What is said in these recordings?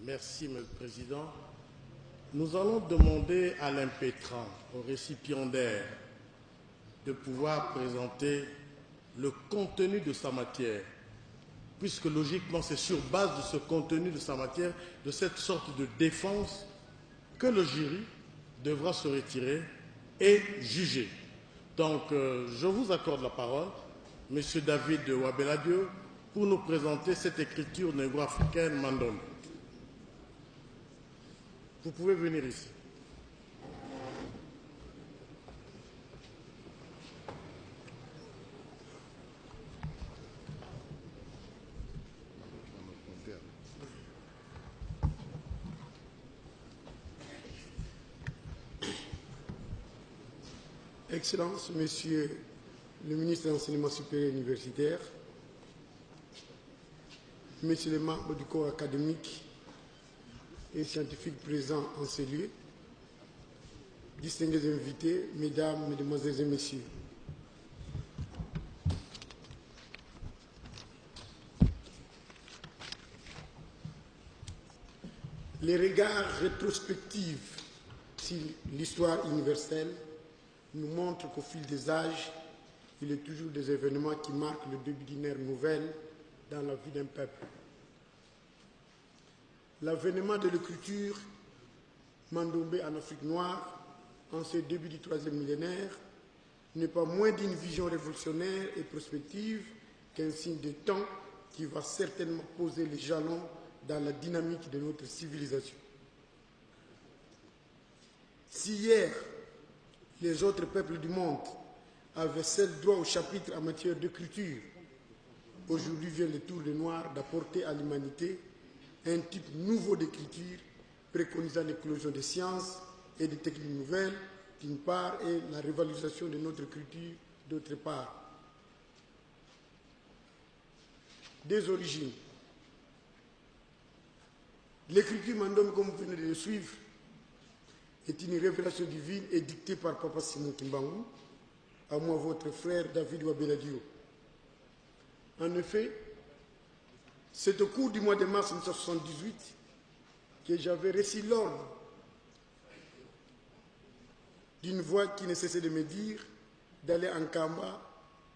Merci, M. le Président. Nous allons demander à l'impétrant, au récipiendaire, de pouvoir présenter le contenu de sa matière, puisque logiquement c'est sur base de ce contenu de sa matière, de cette sorte de défense, que le jury devra se retirer et juger. Donc, je vous accorde la parole, M. David Wabeladio, pour nous présenter cette écriture négro-africaine Mandom. Vous pouvez venir ici. Excellences, Monsieur le ministre de l'Enseignement supérieur et universitaire, Messieurs les membres du corps académique et scientifique présents en ces lieux, distingués invités, Mesdames, Mesdemoiselles et Messieurs. Les regards rétrospectifs sur l'histoire universelle nous montrent qu'au fil des âges, il est toujours des événements qui marquent le début d'une ère nouvelle dans la vie d'un peuple. L'avènement de l'écriture mandombé en Afrique noire, en ce début du 3e millénaire, n'est pas moins d'une vision révolutionnaire et prospective qu'un signe de temps qui va certainement poser les jalons dans la dynamique de notre civilisation. Si hier, les autres peuples du monde avaient seul droit au chapitre en matière d'écriture, aujourd'hui vient le tour des Noirs d'apporter à l'humanité un type nouveau d'écriture préconisant l'éclosion des sciences et des techniques nouvelles, d'une part, et la révalorisation de notre écriture, d'autre part. Des origines. L'écriture Mandom, comme vous venez de le suivre, est une révélation divine et dictée par Papa Simon Kimbangu, à moi votre frère David Wabeladio. En effet, c'est au cours du mois de mars 1978 que j'avais reçu l'ordre d'une voix qui ne cessait de me dire d'aller en Kamba,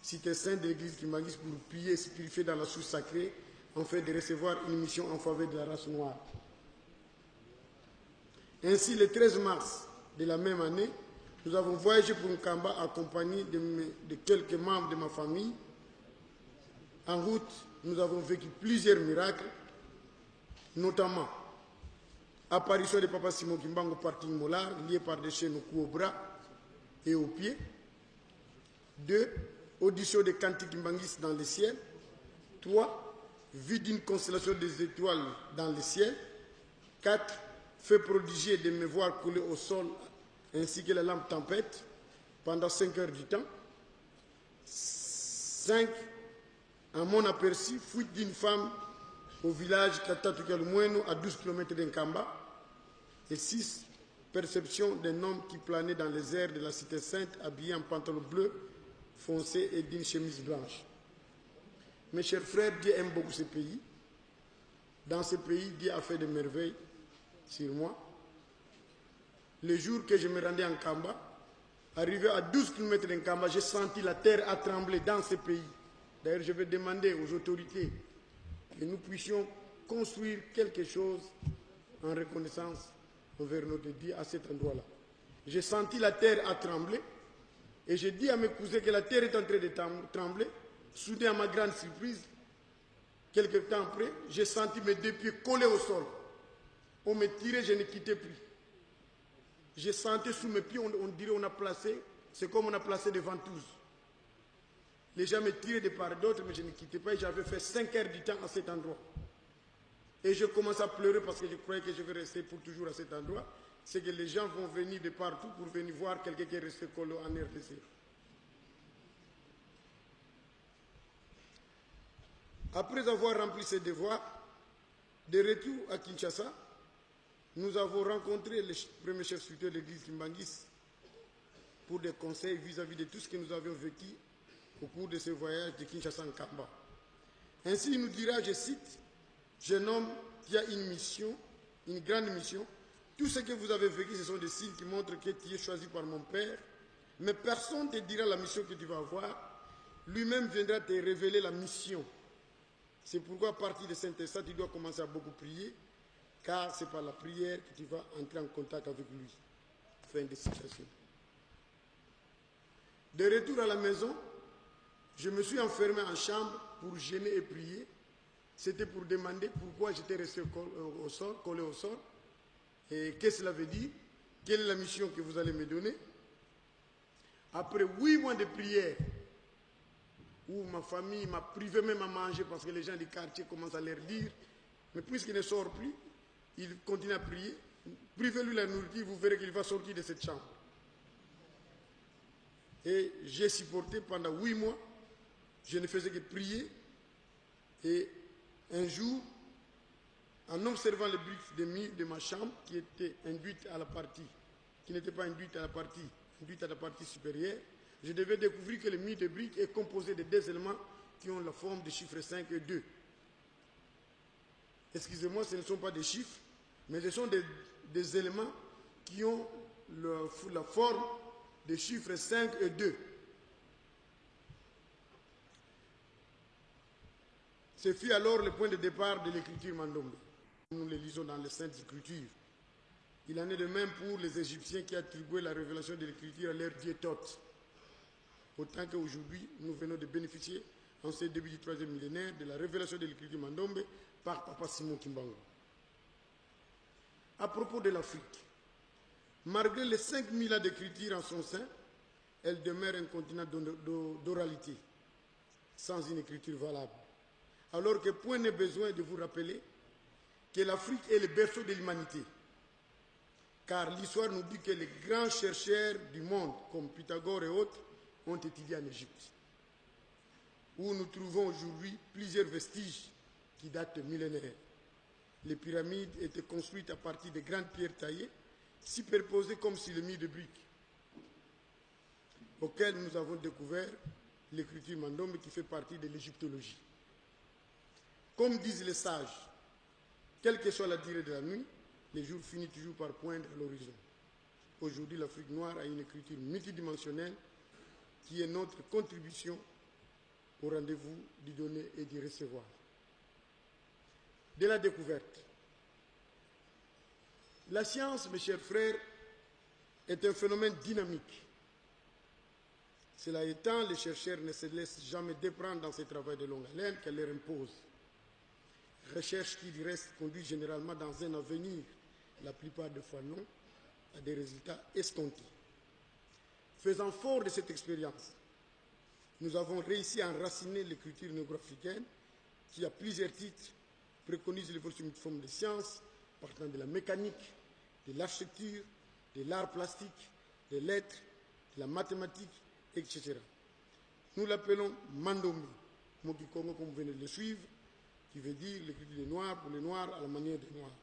cité sainte de l'église Kimbangis, pour prier et se purifier dans la source sacrée, afin de recevoir une mission en faveur de la race noire. Ainsi, le 13 mars de la même année, nous avons voyagé pour Nkamba accompagné de quelques membres de ma famille. En route, nous avons vécu plusieurs miracles, notamment apparition de Papa Simon Kimbangu au parking molar, lié par des chaînes au cou, au bras et aux pieds. 2. Audition de Kanti Kimbangis dans le ciel. 3. Vue d'une constellation des étoiles dans le ciel. 4. Fait prodigieux de me voir couler au sol ainsi que la lampe tempête pendant 5 heures du temps. 5. À mon aperçu, fuite d'une femme au village Katatukalumweno à 12 km d'Nkamba. Et 6. Perception d'un homme qui planait dans les airs de la cité sainte habillé en pantalon bleu foncé et d'une chemise blanche. Mes chers frères, Dieu aime beaucoup ce pays. Dans ce pays, Dieu a fait des merveilles sur moi. Le jour que je me rendais en Kamba, arrivé à 12 km de Kamba, j'ai senti la terre à trembler dans ce pays. D'ailleurs, je vais demander aux autorités que nous puissions construire quelque chose en reconnaissance envers notre Dieu à cet endroit-là. J'ai senti la terre à trembler et j'ai dit à mes cousins que la terre est en train de trembler. Soudain, à ma grande surprise, quelques temps après, j'ai senti mes 2 pieds collés au sol. On me tirait, je ne quittais plus. J'ai senti sous mes pieds, on dirait on a placé, c'est comme on a placé des ventouses. Les gens me tiraient de part et d'autre, mais je ne quittais pas et j'avais fait 5 heures du temps à cet endroit. Et je commence à pleurer parce que je croyais que je vais rester pour toujours à cet endroit. C'est que les gens vont venir de partout pour venir voir quelqu'un qui est resté collé en RDC. Après avoir rempli ses devoirs, de retour à Kinshasa, nous avons rencontré le premier chef spirituel de l'église Kimbangis pour des conseils vis-à-vis de tout ce que nous avions vécu au cours de ce voyage de Kinshasa en Kamba. Ainsi, il nous dira, je cite, « Jeune homme qui a une mission une grande mission. Tout ce que vous avez vécu, ce sont des signes qui montrent que tu es choisi par mon Père. Mais personne ne te dira la mission que tu vas avoir. Lui-même viendra te révéler la mission. C'est pourquoi, à partir de Saint-Esprit, tu dois commencer à beaucoup prier, car c'est par la prière que tu vas entrer en contact avec lui. Fin de citation. De retour à la maison, je me suis enfermé en chambre pour jeûner et prier. C'était pour demander pourquoi j'étais resté collé au sol. Et qu'est-ce que cela veut dire? Quelle est la mission que vous allez me donner? Après 8 mois de prière, où ma famille m'a privé même à manger parce que les gens du quartier commencent à leur dire, mais puisqu'il ne sort plus, il continue à prier, privez-lui la nourriture, vous verrez qu'il va sortir de cette chambre. Et j'ai supporté pendant 8 mois, je ne faisais que prier, et un jour, en observant les briques de murs de ma chambre qui étaient induites à la partie, qui n'étaient pas induites à la partie supérieure, je devais découvrir que le mur de briques est composé de 2 éléments qui ont la forme des chiffres 5 et 2. Excusez-moi, ce ne sont pas des chiffres, mais ce sont des éléments qui ont la forme des chiffres 5 et 2. Ce fut alors le point de départ de l'écriture Mandombe. Nous le lisons dans les Saintes Écritures. Il en est de même pour les Égyptiens qui attribuaient la révélation de l'écriture à leur dieu Thoth. Autant qu'aujourd'hui, nous venons de bénéficier, en ce début du 3e millénaire, de la révélation de l'écriture Mandombe par Papa Simon Kimbangu. À propos de l'Afrique, malgré les 5000 ans d'écriture en son sein, elle demeure un continent d'oralité, sans une écriture valable. Alors que point n'est besoin de vous rappeler que l'Afrique est le berceau de l'humanité. Car l'histoire nous dit que les grands chercheurs du monde, comme Pythagore et autres, ont étudié en Égypte, où nous trouvons aujourd'hui plusieurs vestiges qui datent de millénaires. Les pyramides étaient construites à partir de grandes pierres taillées, superposées comme sur le mur de briques, auquel nous avons découvert l'écriture Mandombe qui fait partie de l'égyptologie. Comme disent les sages, quelle que soit la durée de la nuit, le jour finit toujours par poindre à l'horizon. Aujourd'hui, l'Afrique noire a une écriture multidimensionnelle qui est notre contribution au rendez-vous du donner et du recevoir. De la découverte. La science, mes chers frères, est un phénomène dynamique. Cela étant, les chercheurs ne se laissent jamais déprendre dans ces travaux de longue haleine qu'elle leur impose. Recherches qui, du reste, conduisent généralement dans un avenir, la plupart des fois non, à des résultats escomptés. Faisant fort de cette expérience, nous avons réussi à enraciner l'écriture négro-africaine qui, à plusieurs titres, préconise l'évolution d'une forme de sciences partant de la mécanique, de l'architecture, de l'art plastique, des lettres, de la mathématique, etc. Nous l'appelons Mandombe, mot du Congo comme vous venez de le suivre, qui veut dire l'écriture des Noirs pour les Noirs à la manière des Noirs.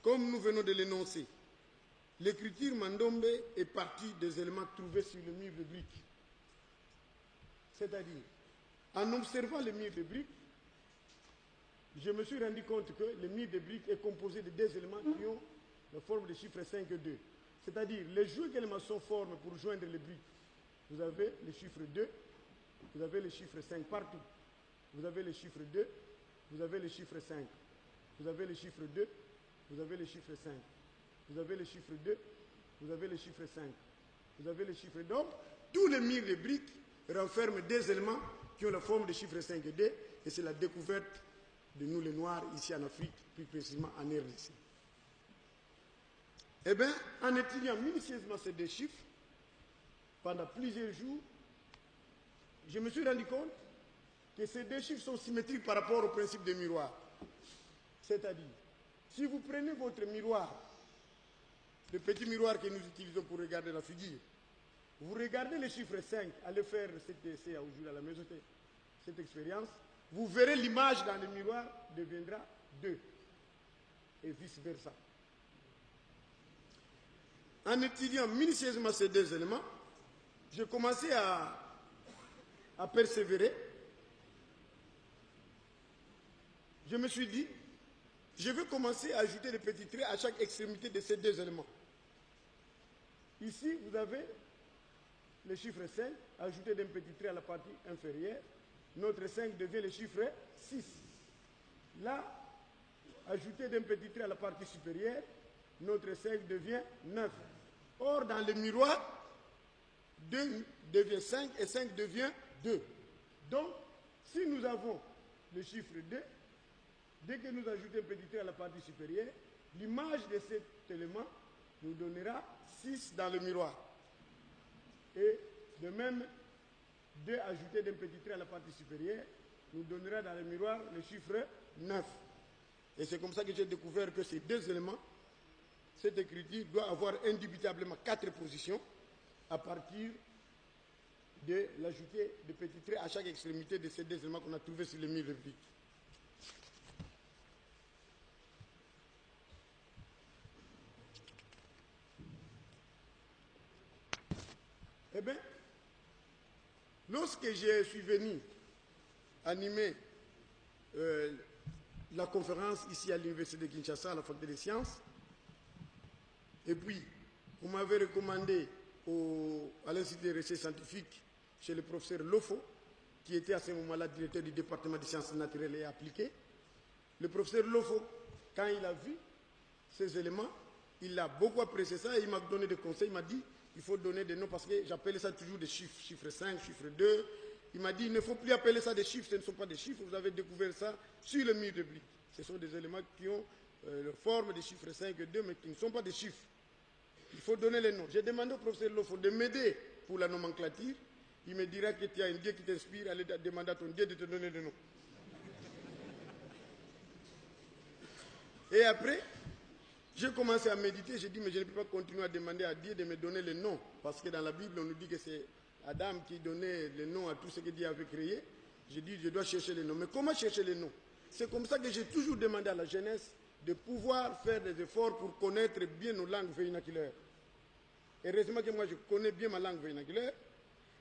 Comme nous venons de l'énoncer, l'écriture Mandombe est partie des éléments trouvés sur le mur de briques. C'est-à-dire, en observant le mur de briques, je me suis rendu compte que le mur de briques est composé de 2 éléments qui ont la forme des chiffres 5 et 2. C'est-à-dire, les jouets que les maçons forment pour joindre les briques, vous avez le chiffre 2, vous avez le chiffre 5 partout. Vous avez le chiffre 2, vous avez le chiffre 5. Vous avez le chiffre 2, vous avez le chiffre 5. Vous avez le chiffre 2, vous avez le chiffre 5. Vous avez le chiffre. Donc, tous les murs de briques renferment 2 éléments qui ont la forme des chiffres 5 et 2, et c'est la découverte de nous les Noirs ici en Afrique, plus précisément en RDC. Eh bien, en étudiant minutieusement ces 2 chiffres, pendant plusieurs jours, je me suis rendu compte que ces 2 chiffres sont symétriques par rapport au principe des miroirs. C'est-à-dire, si vous prenez votre miroir, le petit miroir que nous utilisons pour regarder la figure, vous regardez le chiffre 5, allez faire cet essai aujourd'hui à la maison, cette expérience, vous verrez l'image dans le miroir deviendra 2 et vice-versa. En étudiant minutieusement ces 2 éléments, j'ai commencé à persévérer. Je me suis dit, Je vais commencer à ajouter des petits traits à chaque extrémité de ces deux éléments. Ici, vous avez le chiffre 5, ajouté d'un petit trait à la partie inférieure. Notre 5 devient le chiffre 6. Là, ajouté d'un petit trait à la partie supérieure, notre 5 devient 9. Or, dans le miroir, 2 devient 5 et 5 devient 2. Donc, si nous avons le chiffre 2, dès que nous ajoutons un petit trait à la partie supérieure, l'image de cet élément nous donnera 6 dans le miroir. Et de même, 2 ajouté d'un petit trait à la partie supérieure nous donnera dans le miroir le chiffre 9. Et c'est comme ça que j'ai découvert que ces deux éléments, cette écriture doit avoir indubitablement 4 positions à partir de l'ajouter de petits traits à chaque extrémité de ces deux éléments qu'on a trouvés sur le mur de briques. Eh bien, lorsque je suis venu animer la conférence ici à l'Université de Kinshasa, à la Faculté des Sciences, et puis on m'avait recommandé à l'Institut de recherche scientifique chez le professeur Lofo, qui était à ce moment-là directeur du département des sciences naturelles et appliquées. Le professeur Lofo, quand il a vu ces éléments, il a beaucoup apprécié ça et il m'a donné des conseils. Il m'a dit il faut donner des noms parce que j'appelais ça toujours des chiffres. Chiffre 5, chiffre 2. Il m'a dit il ne faut plus appeler ça des chiffres, ce ne sont pas des chiffres. Vous avez découvert ça sur le mur de briques. Ce sont des éléments qui ont la forme des chiffres 5 et 2, mais qui ne sont pas des chiffres. Il faut donner les noms. J'ai demandé au professeur Lofo de m'aider pour la nomenclature. Il me dira que tu as un Dieu qui t'inspire, allez demander à ton Dieu de te donner des noms. Et après, j'ai commencé à méditer, j'ai dit, mais je ne peux pas continuer à demander à Dieu de me donner les noms. Parce que dans la Bible, on nous dit que c'est Adam qui donnait les noms à tout ce que Dieu avait créé. J'ai dit, je dois chercher les noms. Mais comment chercher les noms? C'est comme ça que j'ai toujours demandé à la jeunesse de pouvoir faire des efforts pour connaître bien nos langues vernaculaires. Heureusement que moi, je connais bien ma langue vernaculaire.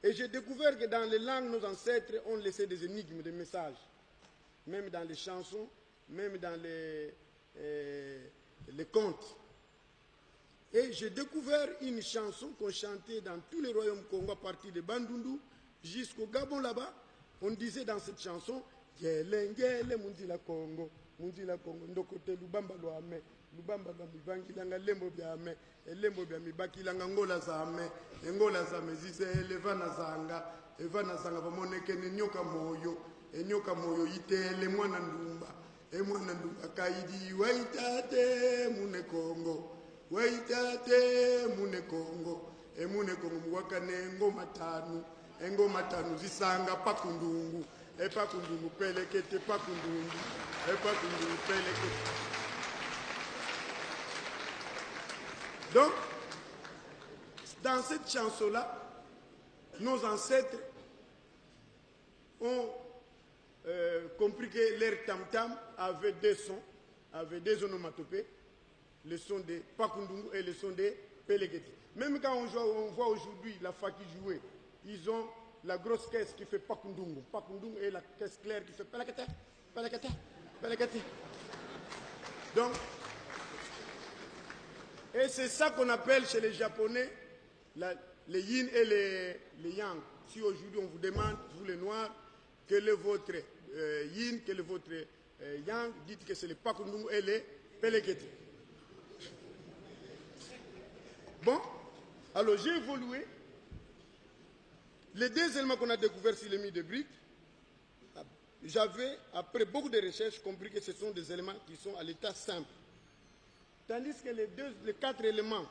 Et j'ai découvert que dans les langues, nos ancêtres ont laissé des énigmes, des messages. Même dans les chansons, même dans les contes. Et j'ai découvert une chanson qu'on chantait dans tous les royaumes Congo, à partir de Bandundu jusqu'au Gabon là-bas. On disait dans cette chanson Gelengele Mundila Congo, Ndokote Lubamba Loame, Lubamba Bangilanga Lembo Biame, Lembo Biami Bakilanga Ngola Zame, Ngola Zame Zize, Levana Zanga, Evana Zanga Vamoneke Nyoka Moyo, Nyoka Moyo Itele Mwana Ndumba. Mwana ndumba kaidi waitate mune Kongo mune Kongo mwakane ngoma tanu zisanga pakundungu pakundungu pelekete pakundungu pelekete. Donc dans cette chanson là nos ancêtres ont compris que leur tam-tam avait deux sons, avait des onomatopées, le son de Pakundungu et le son de Pelekete. Même quand on voit aujourd'hui la Faki jouer, ils ont la grosse caisse qui fait Pakundungu. Pakundungu et la caisse claire qui fait Pelekete, Pelekete, Pelekete. Donc, et c'est ça qu'on appelle chez les Japonais les yin et les yang. Si aujourd'hui on vous demande, vous les noirs, quel est votre yin, quel est votre yang, dites que c'est le Pakundungu et les Pelekete. Bon, alors j'ai évolué. Les deux éléments qu'on a découverts sur les murs de briques, j'avais, après beaucoup de recherches, compris que ce sont des éléments qui sont à l'état simple. Tandis que les 4 éléments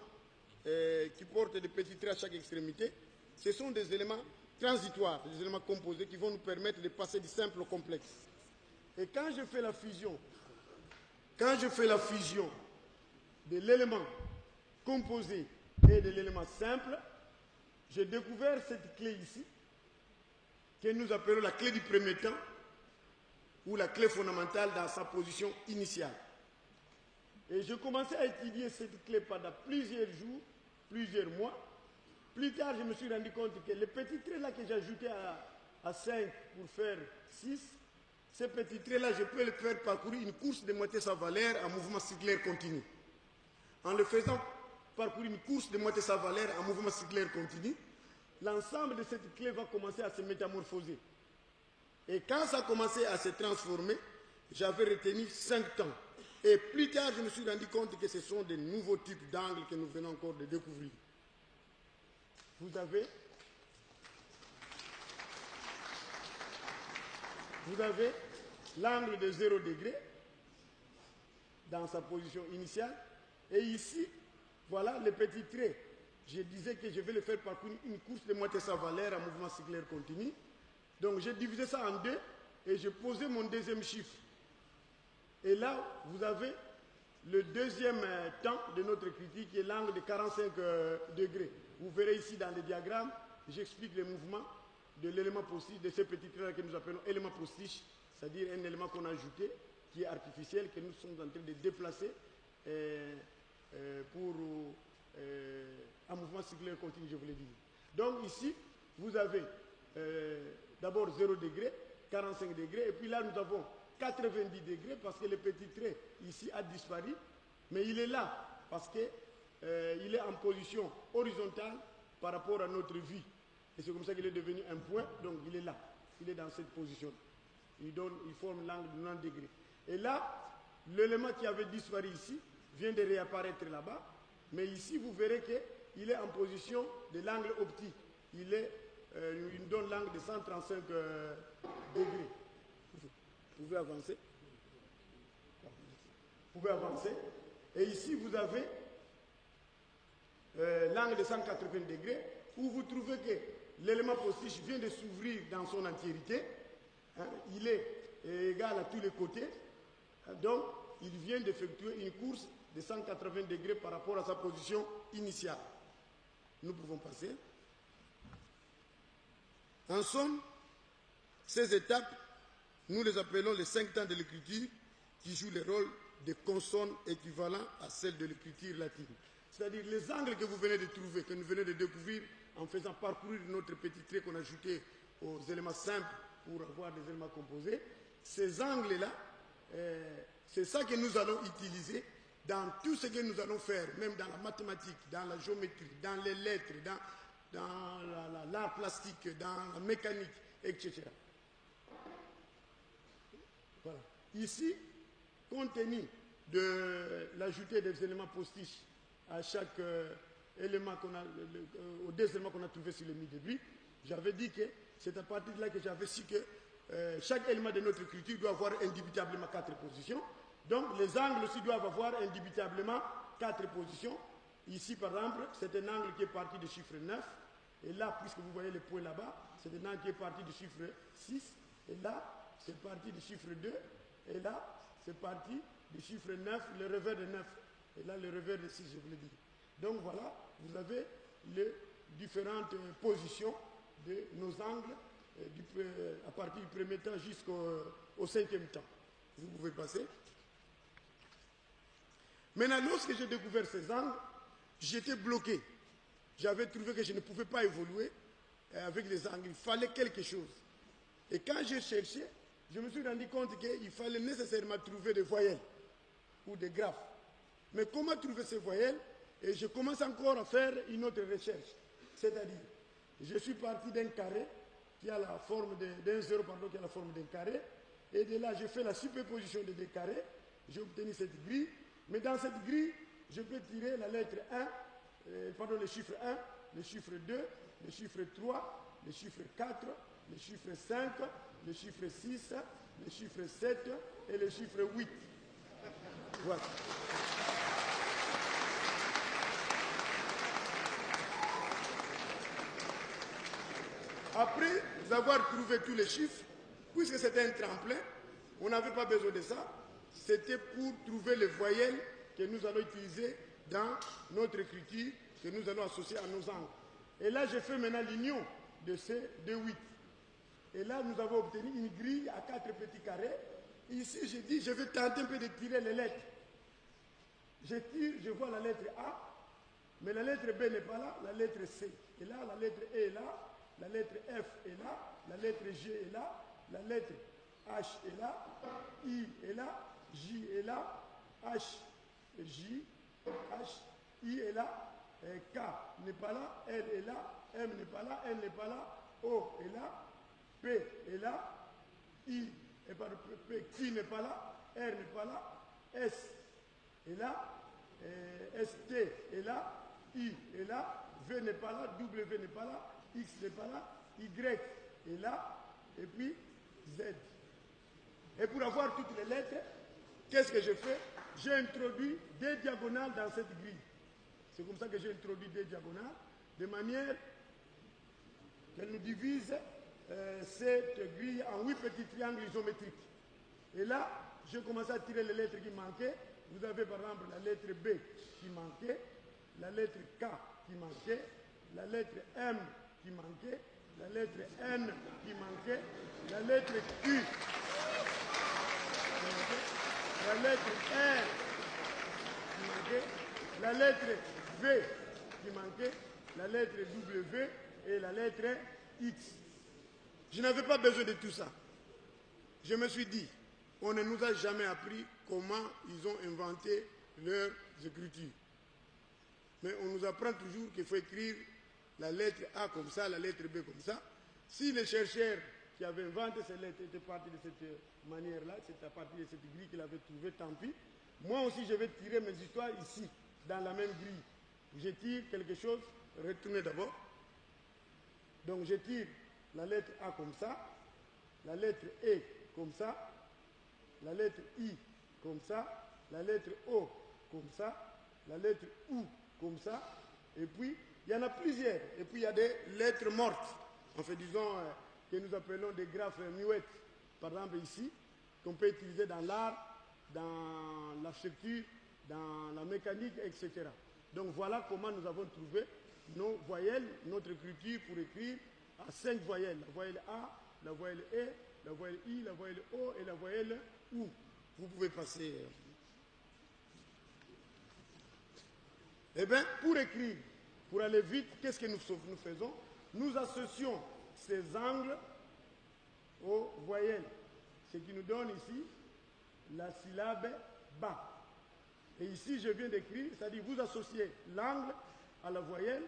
qui portent des petits traits à chaque extrémité, ce sont des éléments transitoires, des éléments composés qui vont nous permettre de passer du simple au complexe. Et quand je fais la fusion de l'élément composé et de l'élément simple, j'ai découvert cette clé ici, que nous appelons la clé du premier temps, ou la clé fondamentale dans sa position initiale. Et je commençais à étudier cette clé pendant plusieurs jours, plusieurs mois. Plus tard, je me suis rendu compte que les petits traits là que j'ajoutais à 5 pour faire 6, Ces petits traits-là, je peux le faire parcourir une course de moitié sa valeur en mouvement cyclaire continu. En le faisant parcourir une course de moitié sa valeur en mouvement cyclaire continu, l'ensemble de cette clé va commencer à se métamorphoser. Et quand ça a commencé à se transformer, j'avais retenu 5 temps. Et plus tard, je me suis rendu compte que ce sont des nouveaux types d'angles que nous venons encore de découvrir. Vous avez l'angle de 0 degré dans sa position initiale. Et ici, voilà le petit trait. Je disais que je vais le faire parcourir une course de moitié sa valeur en mouvement cyclaire continu. Donc j'ai divisé ça en 2 et j'ai posé mon deuxième chiffre. Et là, vous avez le deuxième temps de notre critique qui est l'angle de 45 degrés. Vous verrez ici dans le diagramme, j'explique le mouvement de l'élément postiche, de ce petit trait que nous appelons élément postiche, c'est-à-dire un élément qu'on a ajouté, qui est artificiel, que nous sommes en train de déplacer pour un mouvement cyclaire continu, je vous l'ai dit. Donc ici, vous avez d'abord 0 degré, 45 degrés, et puis là nous avons 90 degrés parce que le petit trait ici a disparu, mais il est là parce qu'il est en position horizontale par rapport à notre vie. Et c'est comme ça qu'il est devenu un point, donc il est là, il est dans cette position. Il forme l'angle de 90 degrés. Et là, l'élément qui avait disparu ici vient de réapparaître là-bas, mais ici vous verrez qu'il est en position de l'angle optique. Il donne l'angle de 135 degrés. Vous pouvez avancer. Vous pouvez avancer. Et ici, vous avez l'angle de 180 degrés, où vous trouvez que l'élément postiche vient de s'ouvrir dans son entièreté. Hein, il est égal à tous les côtés. Donc, il vient d'effectuer une course de 180 degrés par rapport à sa position initiale. Nous pouvons passer. En somme, ces étapes, nous les appelons les 5 temps de l'écriture qui jouent le rôle de consonnes équivalents à celles de l'écriture latine. C'est-à-dire les angles que vous venez de trouver, que nous venons de découvrir en faisant parcourir notre petit trait qu'on a ajouté aux éléments simples pour avoir des éléments composés, ces angles-là, c'est ça que nous allons utiliser dans tout ce que nous allons faire, même dans la mathématique, dans la géométrie, dans les lettres, dans l'art plastique, dans la mécanique, etc. Voilà. Ici, compte tenu de l'ajouter des éléments postiches à chaque élément aux 2 éléments qu'on a trouvés sur le mi-débris, j'avais dit que c'est à partir de là que j'avais su que chaque élément de notre écriture doit avoir indubitablement 4 positions. Donc les angles aussi doivent avoir indubitablement 4 positions. Ici, par exemple, c'est un angle qui est parti du chiffre 9. Et là, puisque vous voyez les points là-bas, c'est un angle qui est parti du chiffre 6. Et là, c'est parti du chiffre 2. Et là, c'est parti du chiffre 9, le revers de 9. Et là, le revers de 6, je vous l'ai dit. Donc voilà, vous avez les différentes positions de nos angles à partir du premier temps jusqu'au 5e temps. Vous pouvez passer. Maintenant, lorsque j'ai découvert ces angles, j'étais bloqué. J'avais trouvé que je ne pouvais pas évoluer avec les angles. Il fallait quelque chose. Et quand j'ai cherché, je me suis rendu compte qu'il fallait nécessairement trouver des voyelles ou des graphes. Mais comment trouver ces voyelles? Et je commence encore à faire une autre recherche. C'est-à-dire, je suis parti d'un carré qui a la forme d'un zéro, qui a la forme d'un carré. Et de là, je fais la superposition des 2 carrés. J'ai obtenu cette grille. Mais dans cette grille, je peux tirer la lettre 1, le chiffre 1, le chiffre 2, le chiffre 3, le chiffre 4, le chiffre 5, le chiffre 6, le chiffre 7 et le chiffre 8. Voilà. Après avoir trouvé tous les chiffres, puisque c'était un tremplin, on n'avait pas besoin de ça. C'était pour trouver les voyelles que nous allons utiliser dans notre écriture, que nous allons associer à nos angles. Et là, j'ai fait maintenant l'union de ces 2 8. Et là, nous avons obtenu une grille à 4 petits carrés. Ici, j'ai dit, je vais tenter un peu de tirer les lettres. Je tire, je vois la lettre A, mais la lettre B n'est pas là, la lettre C. Et là, la lettre E est là, la lettre F est là, la lettre G est là, la lettre H est là, I est là, J est là, H, J, H, I est là, K n'est pas là, L est là, M n'est pas là, N n'est pas là, O est là, P est là, I est pas P, Q n'est pas là, R n'est pas là, S est là, ST est là, I est là, V n'est pas là, W n'est pas là, X n'est pas là, Y est là, et puis Z. Et pour avoir toutes les lettres, qu'est-ce que je fais? J'ai introduit des diagonales dans cette grille. C'est comme ça que j'ai introduit des diagonales, de manière qu'elle nous divise cette grille en 8 petits triangles isométriques. Et là, j'ai commencé à tirer les lettres qui manquaient. Vous avez par exemple la lettre B qui manquait, la lettre K qui manquait, la lettre M qui manquait, la lettre N qui manquait, la lettre Q qui manquait, la lettre R qui manquait, la lettre V qui manquait, la lettre W et la lettre X. Je n'avais pas besoin de tout ça. Je me suis dit, on ne nous a jamais appris comment ils ont inventé leurs écritures. Mais on nous apprend toujours qu'il faut écrire la lettre A comme ça, la lettre B comme ça. Si les chercheurs qui avaient inventé ces lettres étaient partis de cette manière-là, c'est à partir de cette grille qu'ils avaient trouvée, tant pis. Moi aussi, je vais tirer mes histoires ici, dans la même grille. Je tire quelque chose, retournez d'abord. Donc je tire la lettre A comme ça, la lettre E comme ça, la lettre I comme ça, la lettre O comme ça, la lettre U comme ça, et puis il y en a plusieurs. Et puis il y a des lettres mortes, en fait disons que nous appelons des graphes muettes, par exemple ici, qu'on peut utiliser dans l'art, dans l'architecture, dans la mécanique, etc. Donc voilà comment nous avons trouvé nos voyelles, notre écriture pour écrire à 5 voyelles. La voyelle A, la voyelle E, la voyelle I, la voyelle O et la voyelle U. Vous pouvez passer. Eh bien, pour écrire, pour aller vite, qu'est-ce que nous faisons? Nous associons ces angles aux voyelles. Ce qui nous donne ici la syllabe ba. Et ici, je viens d'écrire, c'est-à-dire vous associez l'angle à la voyelle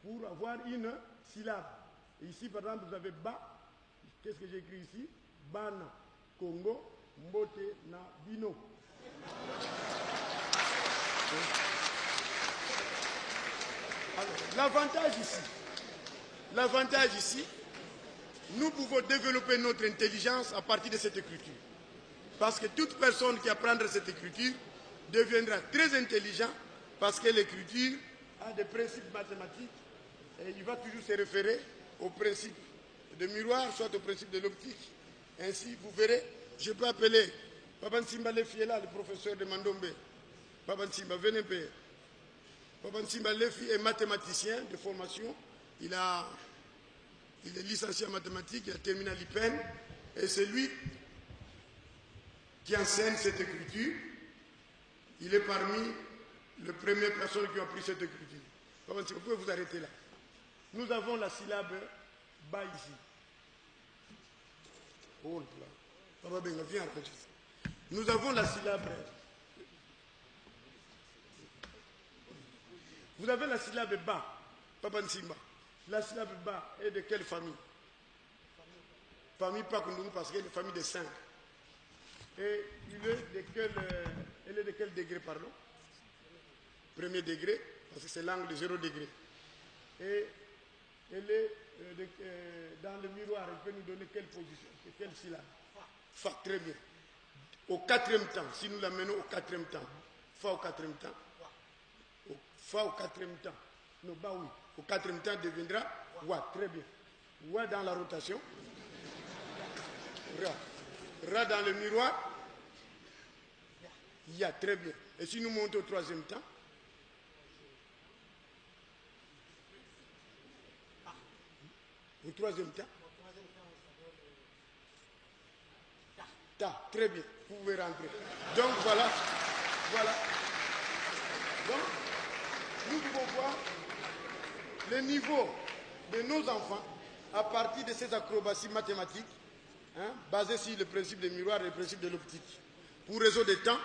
pour avoir une syllabe. Et ici, par exemple, vous avez ba. Qu'est-ce que j'ai écrit ici? Bana, Congo, Mbote, na, Bino. L'avantage ici, nous pouvons développer notre intelligence à partir de cette écriture. Parce que toute personne qui apprendra cette écriture deviendra très intelligent parce que l'écriture a des principes mathématiques et il va toujours se référer aux principes de miroir, soit au principe de l'optique. Ainsi, vous verrez, je peux appeler Papa Nsimba Lefi est là, le professeur de Mandombe. Papa Nsimba, venez payer. Papa Nsimba Lefi est mathématicien de formation. Il est licencié en mathématiques, il a terminé à l'IPEN. Et c'est lui qui enseigne cette écriture. Il est parmi les premières personnes qui ont appris cette écriture. Papa Nsimba, vous pouvez vous arrêter là. Nous avons la syllabe ba ici. Oh là. Papa Benga, viens arrêter. Nous avons la syllabe. Vous avez la syllabe ba, Papa Nsimba. La syllabe ba est de quelle famille? Famille Pakundungu, parce qu'elle est famille de 5. Et elle est de quel degré, pardon? Premier degré, parce que c'est l'angle de 0 degré. Et elle est dans le miroir, elle peut nous donner quelle position, quelle syllabe? Fa, très bien. Au 4e temps, si nous l'amenons au 4e temps, fa au 4e temps, fa au 4e temps, non, bah oui, au 4e temps deviendra wa, très bien. Wa dans la rotation, ra, ra dans le miroir, ya, très bien. Et si nous montons au 3e temps, au 3e temps, ta, très bien, vous pouvez rentrer. Donc voilà. Donc, nous pouvons voir le niveau de nos enfants à partir de ces acrobaties mathématiques. basé sur le principe des miroirs et le principe de l'optique. Pour raison de temps,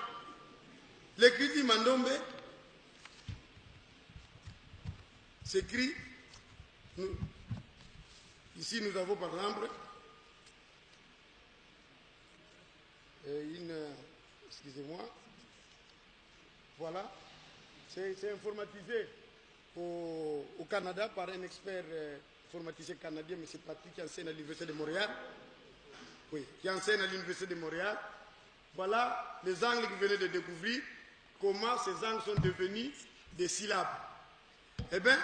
l'écriture Mandombe s'écrit, ici nous avons par exemple excusez-moi, voilà, c'est informatisé au Canada par un expert informaticien canadien, M. Patrick, qui enseigne à l'Université de Montréal. Oui, qui enseigne à l'Université de Montréal. Voilà les angles que vous venez de découvrir, comment ces angles sont devenus des syllabes. Eh bien,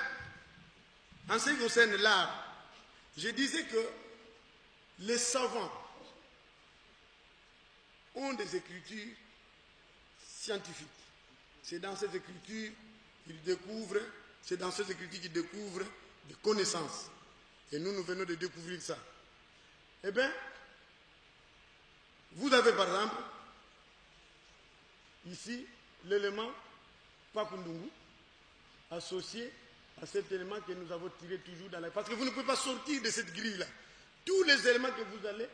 en ce qui concerne l'art, je disais que les savants ont des écritures scientifiques. C'est dans ces écritures qu'ils découvrent, c'est dans ces écritures qu'ils découvrent des connaissances. Et nous venons de découvrir ça. Eh bien, vous avez par exemple, ici, l'élément Pakundungu, associé à cet élément que nous avons tiré toujours dans la... Parce que vous ne pouvez pas sortir de cette grille-là. Tous les éléments que vous allez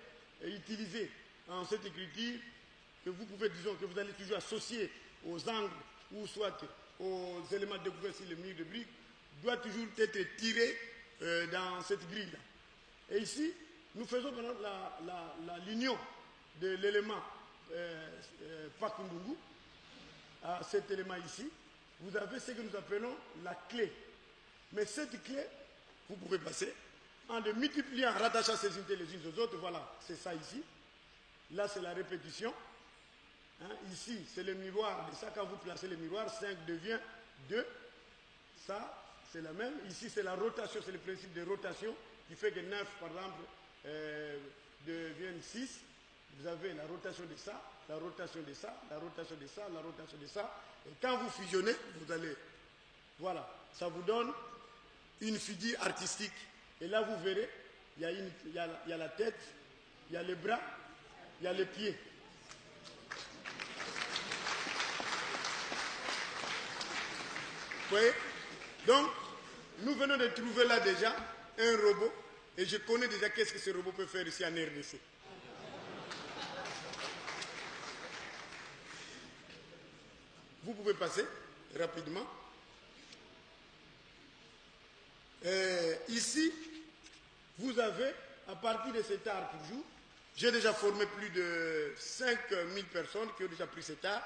utiliser en cette écriture, que vous pouvez, disons, que vous allez toujours associer aux angles ou soit aux éléments découverts sur le mur de briques, doit toujours être tiré dans cette grille-là. Et ici, nous faisons par exemple l'union de l'élément Pakundungu à cet élément ici. Vous avez ce que nous appelons la clé. Mais cette clé, vous pouvez passer en les multipliant, en rattachant ces unités les unes aux autres. Voilà, c'est ça ici. Là, c'est la répétition. Ici, c'est le miroir. Et ça, quand vous placez le miroir, 5 devient 2. Ça, c'est la même. Ici, c'est la rotation, c'est le principe de rotation qui fait que 9, par exemple, devient 6. Vous avez la rotation de ça, la rotation de ça, la rotation de ça, la rotation de ça. Et quand vous fusionnez, vous allez... Voilà, ça vous donne une figure artistique. Et là, vous verrez, il y a la tête, il y a les bras, il y a les pieds. Vous voyez? Donc, nous venons de trouver là déjà un robot. Et je connais déjà qu'est-ce que ce robot peut faire ici en RDC. Vous pouvez passer rapidement. Ici, vous avez, à partir de cet art toujours, j'ai déjà formé plus de 5000 personnes qui ont déjà pris cet art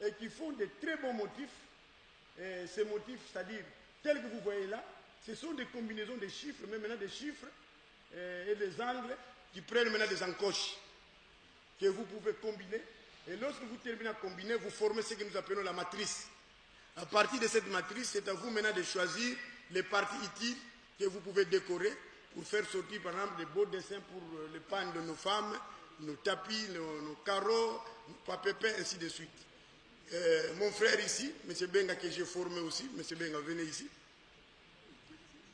et qui font de très bons motifs. Et ces motifs, c'est-à-dire, tels que vous voyez là, ce sont des combinaisons de chiffres, mais maintenant des chiffres et des angles qui prennent maintenant des encoches que vous pouvez combiner. Et lorsque vous terminez à combiner, vous formez ce que nous appelons la matrice. À partir de cette matrice, c'est à vous maintenant de choisir les parties utiles que vous pouvez décorer pour faire sortir, par exemple, des beaux dessins pour les pagnes de nos femmes, nos tapis, nos carreaux, nos papépins, ainsi de suite. Mon frère ici, M. Benga, que j'ai formé aussi, M. Benga, venez ici.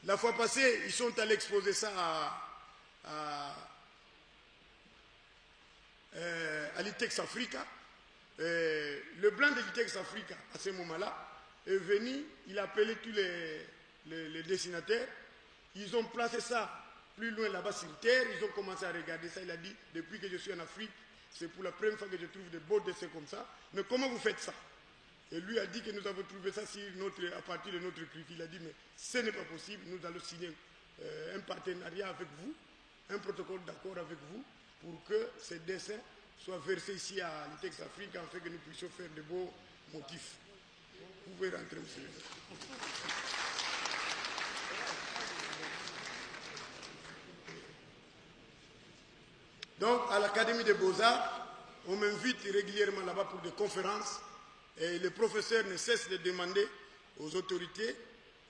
La fois passée, ils sont allés exposer ça à l'ITEX Africa. Le blanc de l'ITEX Africa, à ce moment-là, est venu, il a appelé tous les dessinateurs. Ils ont placé ça plus loin là-bas sur terre, ils ont commencé à regarder ça. Il a dit, depuis que je suis en Afrique, c'est pour la première fois que je trouve des beaux dessins comme ça. Mais comment vous faites ça? Et lui a dit que nous avons trouvé ça à partir de notre culture. Il a dit, mais ce n'est pas possible, nous allons signer un partenariat avec vous, un protocole d'accord avec vous, pour que ces dessins soient versés ici à l'ITEX Afrique, afin que nous puissions faire de beaux motifs. Vous pouvez rentrer, monsieur. Donc, à l'Académie des Beaux-Arts, on m'invite régulièrement là-bas pour des conférences et les professeurs ne cessent de demander aux autorités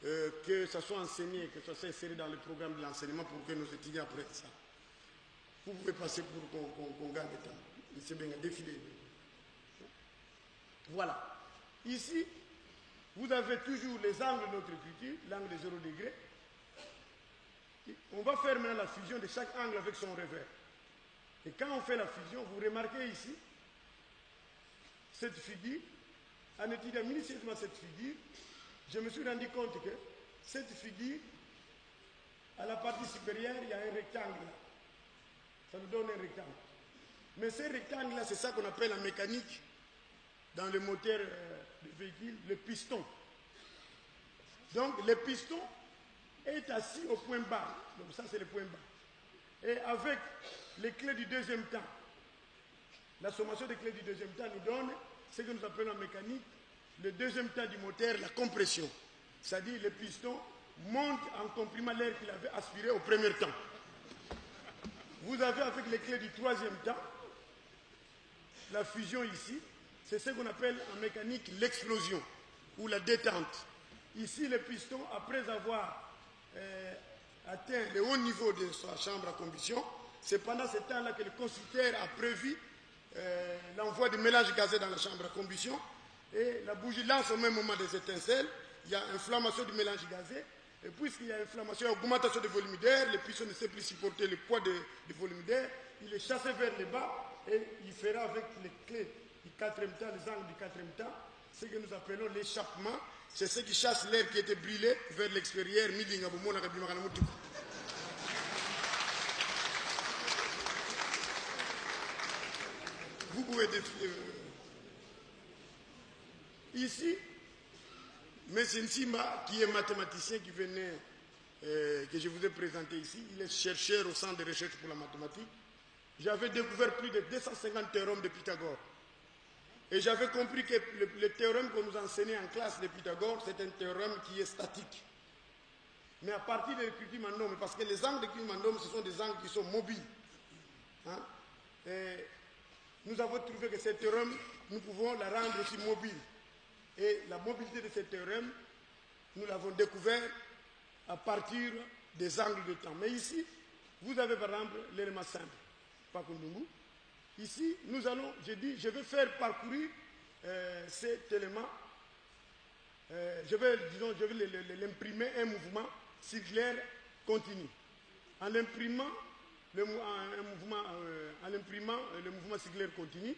que ça soit enseigné, que ça soit inséré dans le programme de l'enseignement pour que nos étudiants apprennent ça. Vous pouvez passer pour qu'on gagne du temps. Monsieur Benga, défilez. Voilà. Ici, vous avez toujours les angles de notre écriture, l'angle de 0 degré. On va faire maintenant la fusion de chaque angle avec son revers. Et quand on fait la fusion, vous remarquez ici, cette figure, en étudiant minutieusement cette figure, je me suis rendu compte que cette figure, à la partie supérieure, il y a un rectangle. Ça nous donne un rectangle. Mais ces rectangles-là, c'est ça qu'on appelle en mécanique, dans le moteur du véhicule, le piston. Donc, le piston est assis au point bas. Donc, ça, c'est le point bas. Et avec les clés du deuxième temps, la sommation des clés du deuxième temps nous donne ce que nous appelons en mécanique le deuxième temps du moteur, la compression. C'est-à-dire le piston monte en comprimant l'air qu'il avait aspiré au premier temps. Vous avez avec les clés du troisième temps, la fusion ici, c'est ce qu'on appelle en mécanique l'explosion ou la détente. Ici, le piston, après avoir atteint le haut niveau de sa chambre à combustion, c'est pendant ce temps-là que le constructeur a prévu l'envoi de mélange gazé dans la chambre à combustion et la bougie lance au même moment des étincelles, il y a inflammation du mélange gazé et puisqu'il y a inflammation et augmentation de volume d'air, le piston ne sait plus supporter le poids du volume d'air, il est chassé vers le bas et il fera avec les clés du quatrième temps, les angles du quatrième temps, ce que nous appelons l'échappement, c'est ce qui chasse l'air qui était brûlé vers l'extérieur. Vous pouvez défiler. Ici, M. Nsimba, qui est mathématicien, qui venait, que je vous ai présenté ici, il est chercheur au Centre de recherche pour la mathématique. J'avais découvert plus de 250 théorèmes de Pythagore. Et j'avais compris que le théorème qu'on nous enseignait en classe de Pythagore, c'est un théorème qui est statique. Mais à partir de l'écriture Mandome, parce que les angles d'écriture Mandome, ce sont des angles qui sont mobiles. Hein? Et nous avons trouvé que ce théorème, nous pouvons la rendre aussi mobile. Et la mobilité de ce théorème, nous l'avons découvert à partir des angles de temps. Mais ici, vous avez par exemple l'élément simple, Pakundungu. Ici, nous allons, j'ai dit, je vais faire parcourir cet élément. Je vais l'imprimer un mouvement circulaire continu. En l'imprimant, le mouvement circulaire continu,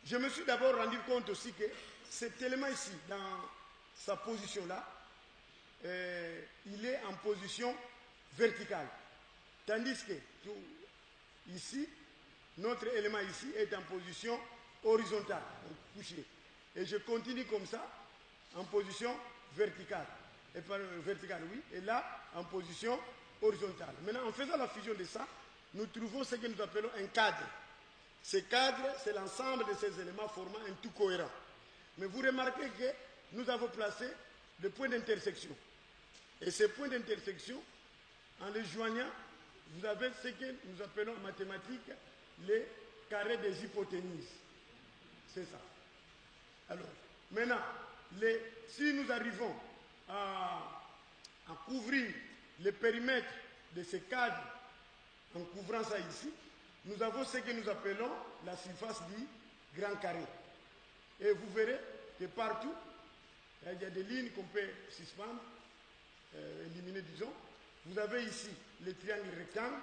je me suis d'abord rendu compte aussi que cet élément ici, dans sa position là, il est en position verticale. Tandis que ici, notre élément ici est en position horizontale, couché. Et je continue comme ça, en position verticale. Et là, en position horizontale. Maintenant, en faisant la fusion de ça, nous trouvons ce que nous appelons un cadre. Ce cadre, c'est l'ensemble de ces éléments formant un tout cohérent. Mais vous remarquez que nous avons placé le point d'intersection. Et ces points d'intersection, en les joignant, vous avez ce que nous appelons en mathématiques les carrés des hypoténuses. C'est ça. Alors, maintenant, si nous arrivons à couvrir le périmètre de ces cadres en couvrant ça ici, nous avons ce que nous appelons la surface du grand carré. Et vous verrez que partout, il y a des lignes qu'on peut suspendre, éliminer, disons. Vous avez ici le triangle rectangle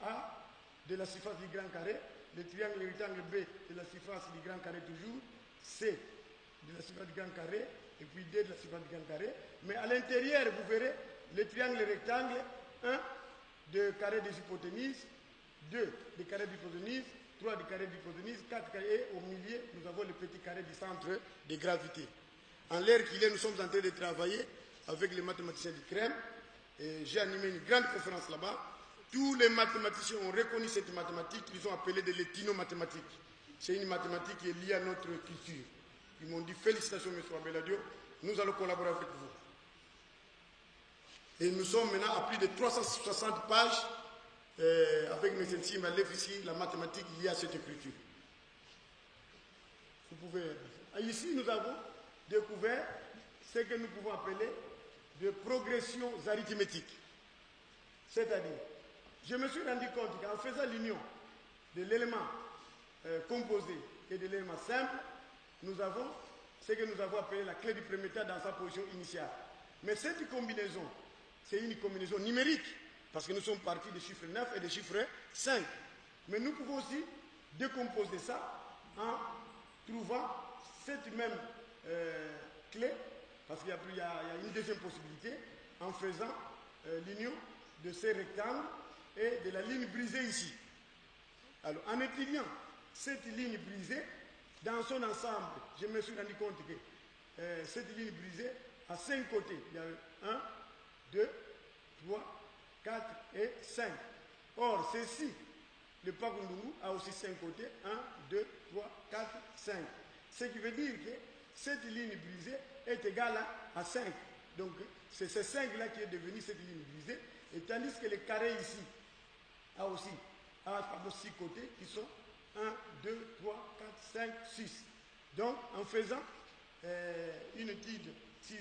A de la surface du grand carré, le triangle rectangle B de la surface du grand carré toujours, C de la surface du grand carré, et puis D de la surface du grand carré. Mais à l'intérieur, vous verrez le triangle rectangle 1 de carré des hypoténuses, 2 de carré d'hypoténuse, 3 de carré d'hypoténuse, 4 carrés, et au milieu, nous avons le petit carré du centre de gravité. En l'air qu'il est, nous sommes en train de travailler avec les mathématiciens du CREM. J'ai animé une grande conférence là-bas. Tous les mathématiciens ont reconnu cette mathématique qu'ils ont appelée de l'éthino-mathématique. C'est une mathématique qui est liée à notre culture. Ils m'ont dit félicitations, M. Abeladio, nous allons collaborer avec vous. Et nous sommes maintenant à plus de 360 pages avec M. Nsimba ici, la mathématique liée à cette écriture. Vous pouvez. Ici, nous avons découvert ce que nous pouvons appeler de progressions arithmétiques. C'est-à-dire, je me suis rendu compte qu'en faisant l'union de l'élément composé et de l'élément simple, nous avons ce que nous avons appelé la clé du premier temps dans sa position initiale. Mais cette combinaison, c'est une combinaison numérique, parce que nous sommes partis des chiffres 9 et des chiffres 5. Mais nous pouvons aussi décomposer ça en trouvant cette même clé, parce qu'il y a une deuxième possibilité, en faisant l'union de ces rectangles et de la ligne brisée ici. Alors, en étudiant cette ligne brisée, dans son ensemble, je me suis rendu compte que cette ligne brisée a 5 côtés. Il y a 1, 2, 3, 4 et 5. Or, ceci, le Pagundungu a aussi 5 côtés. 1, 2, 3, 4, 5. Ce qui veut dire que cette ligne brisée est égale à 5. Donc, c'est ce 5-là qui est devenu cette ligne brisée. Et tandis que le carré ici a aussi 6 côtés qui sont 1, 2, 3, 4, 5, 6. Donc, en faisant une étude sur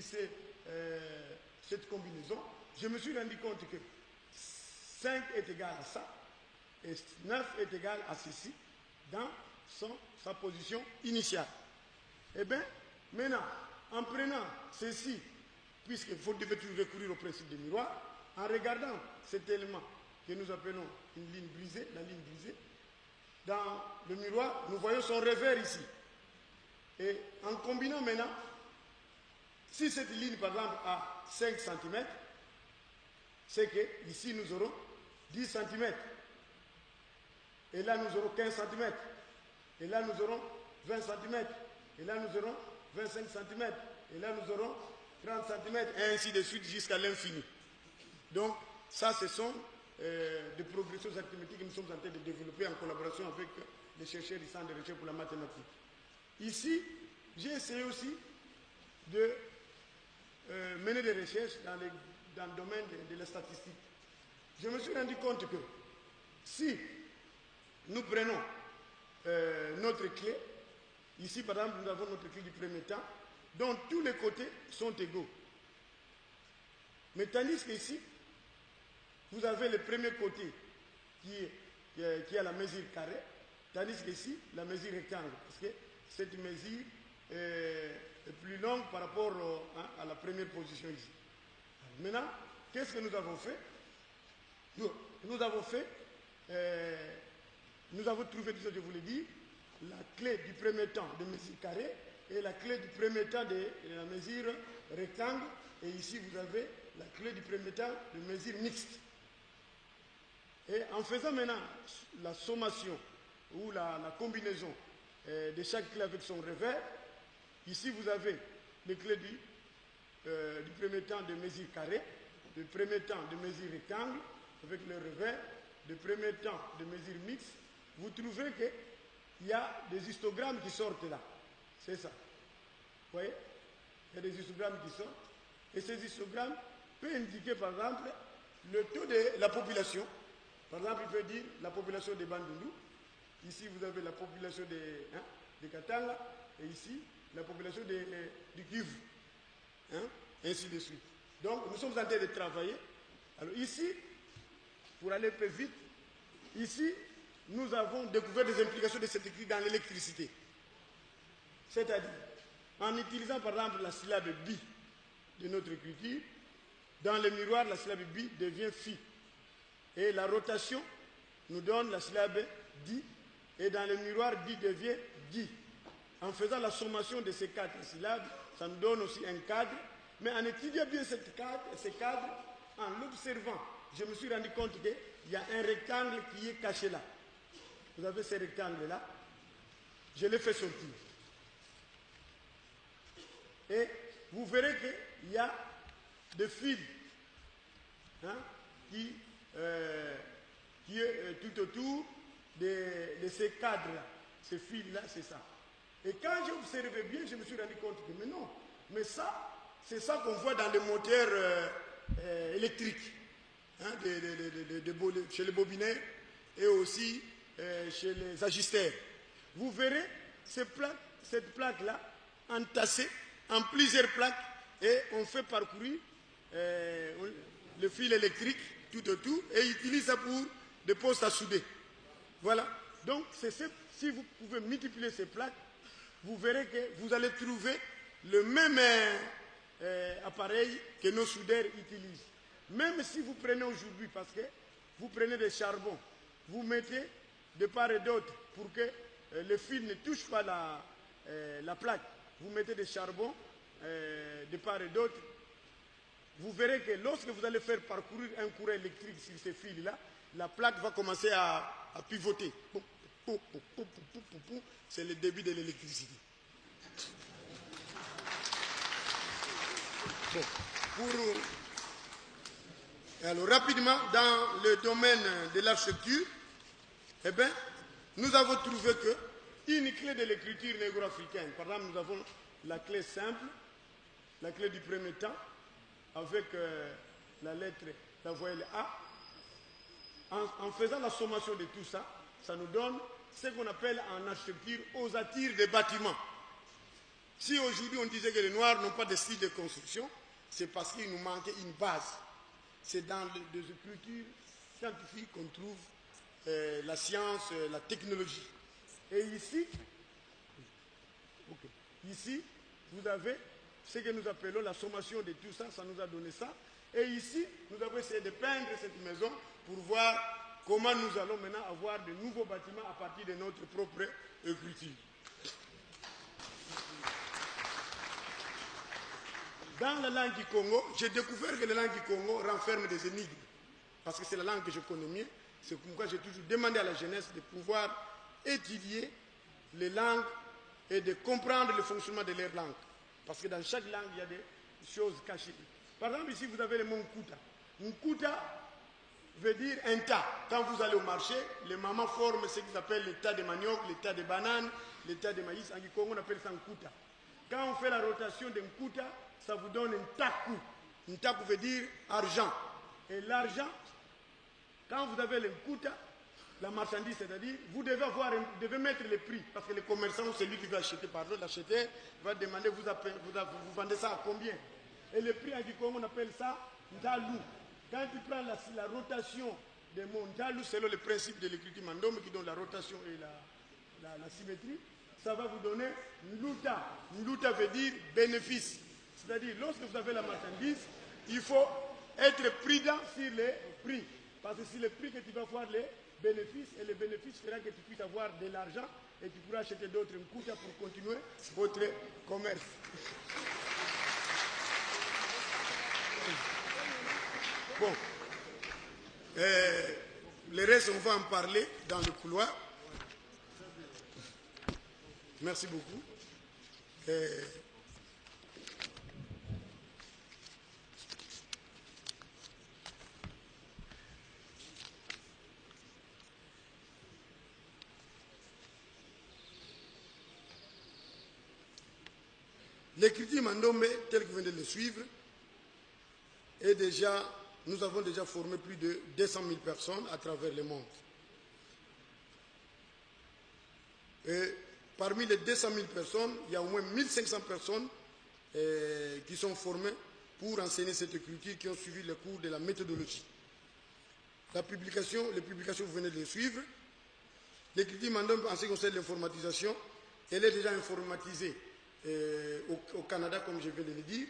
cette combinaison, je me suis rendu compte que 5 est égal à ça et 9 est égal à ceci dans sa position initiale. Eh bien, maintenant, en prenant ceci, puisqu'il faut toujours recourir au principe du miroir, en regardant cet élément que nous appelons une ligne brisée, la ligne brisée, dans le miroir, nous voyons son revers ici. Et en combinant maintenant, si cette ligne, par exemple, a 5 cm, c'est qu'ici nous aurons 10 cm. Et là, nous aurons 15 cm. Et là, nous aurons 20 cm. Et là, nous aurons 25 cm. Et là, nous aurons 30 cm. Et ainsi de suite jusqu'à l'infini. Donc, ça, ce sont des progressions arithmétiques que nous sommes en train de développer en collaboration avec les chercheurs du Centre de recherche pour la mathématique. Ici, j'ai essayé aussi de mener des recherches dans le domaine de la statistique. Je me suis rendu compte que si nous prenons notre clé, ici par exemple nous avons notre clé du premier temps, dont tous les côtés sont égaux. Mais tandis qu'ici, vous avez le premier côté qui a la mesure carrée, tandis qu'ici, la mesure rectangle, parce que cette mesure est plus longue par rapport à la première position ici. Maintenant, qu'est-ce que nous avons fait? Nous avons trouvé, tout ce que je voulais dire, la clé du premier temps de mesure carrée et la clé du premier temps de la mesure rectangle. Et ici, vous avez la clé du premier temps de mesure mixte. Et en faisant maintenant la sommation ou la combinaison de chaque clé avec son revers, ici, vous avez les clés du premier temps de mesure carrée, du premier temps de mesure rectangle, avec le revers, du premier temps de mesure mixte. Vous trouvez qu'il y a des histogrammes qui sortent là. C'est ça. Vous voyez? Il y a des histogrammes qui sortent. Et ces histogrammes peuvent indiquer, par exemple, le taux de la population. Par exemple, il peut dire la population des Bandundu. Ici, vous avez la population des Katanga. Et ici, la population du Kivu. Ainsi de suite. Donc, nous sommes en train de travailler. Alors ici, pour aller plus vite, ici, nous avons découvert des implications de cette écriture dans l'électricité. C'est-à-dire, en utilisant par exemple la syllabe bi de notre écriture, dans le miroir, la syllabe bi devient phi. Et la rotation nous donne la syllabe di, et dans le miroir, di devient di. En faisant la sommation de ces 4 syllabes, ça nous donne aussi un cadre. Mais en étudiant bien ces cadres, en l'observant, je me suis rendu compte qu'il y a un rectangle qui est caché là. Vous avez ce rectangle-là. Je l'ai fait sortir. Et vous verrez qu'il y a des fils qui est tout autour de ces cadres-là. Ces fils-là, c'est ça. Et quand j'ai observé bien, je me suis rendu compte que, mais non, mais ça, c'est ça qu'on voit dans les moteurs électriques, chez les bobinaires et aussi chez les ajusteurs. Vous verrez cette plaque-là entassée en plusieurs plaques et on fait parcourir le fil électrique tout autour et utilise ça pour des postes à souder. Voilà. Donc, si vous pouvez multiplier ces plaques, vous verrez que vous allez trouver le même appareil que nos soudeurs utilisent. Même si vous prenez aujourd'hui, parce que vous prenez des charbons, vous mettez de part et d'autre pour que le fil ne touche pas la plaque. Vous mettez des charbons de part et d'autre. Vous verrez que lorsque vous allez faire parcourir un courant électrique sur ces fils-là, la plaque va commencer à pivoter. C'est le début de l'électricité. Bon, alors rapidement, dans le domaine de l'architecture, eh bien, nous avons trouvé qu'une clé de l'écriture négro-africaine, par exemple, nous avons la clé simple, la clé du premier temps, avec la lettre, la voyelle A. En faisant la sommation de tout ça, ça nous donne ce qu'on appelle en architecture ossature des bâtiments. Si aujourd'hui on disait que les Noirs n'ont pas de style de construction, c'est parce qu'il nous manquait une base. C'est dans les écritures scientifiques qu'on trouve la science, la technologie. Et ici, vous avez ce que nous appelons la sommation de tout ça, ça nous a donné ça. Et ici, nous avons essayé de peindre cette maison pour voir comment nous allons maintenant avoir de nouveaux bâtiments à partir de notre propre écriture. Dans la langue du Congo, j'ai découvert que la langue du Congo renferme des énigmes. Parce que c'est la langue que je connais mieux. C'est pourquoi j'ai toujours demandé à la jeunesse de pouvoir étudier les langues et de comprendre le fonctionnement de leur langue. Parce que dans chaque langue, il y a des choses cachées. Par exemple, ici, vous avez le mot Nkuta. Nkuta veut dire un tas. Quand vous allez au marché, les mamans forment ce qu'ils appellent les tas de manioc, les tas de bananes, les tas de maïs. En Congo, on appelle ça Nkuta. Quand on fait la rotation de Nkuta, ça vous donne un taku. Un taku veut dire argent. Et l'argent, quand vous avez le Nkuta, la marchandise, c'est-à-dire, vous devez mettre le prix. Parce que le commerçant, c'est lui qui va acheter, pardon, l'acheteur va demander, vous vendez ça à combien? Et le prix en Congo, on appelle ça Ndalou. Quand tu prends la rotation des mots Ndalou, selon le principe de l'écriture Mandome, qui donne la rotation et la symétrie, ça va vous donner Nluta. Nluta veut dire bénéfice. C'est-à-dire, lorsque vous avez la marchandise, il faut être prudent sur les prix. Parce que c'est le prix que tu vas avoir les bénéfices, et les bénéfices fera que tu puisses avoir de l'argent et tu pourras acheter d'autres Nkuta pour continuer votre commerce. Bon. Le reste, on va en parler dans le couloir. Merci beaucoup. L'écriture Mandome, tel que vous venez de le suivre, est déjà, nous avons déjà formé plus de 200 000 personnes à travers le monde. Et parmi les 200 000 personnes, il y a au moins 1500 personnes qui sont formées pour enseigner cette écriture, qui ont suivi le cours de la méthodologie. Les publications, vous venez de les suivre. L'écriture Mandome, en ce qui concerne l'informatisation, elle est déjà informatisée au Canada, comme je viens de le dire.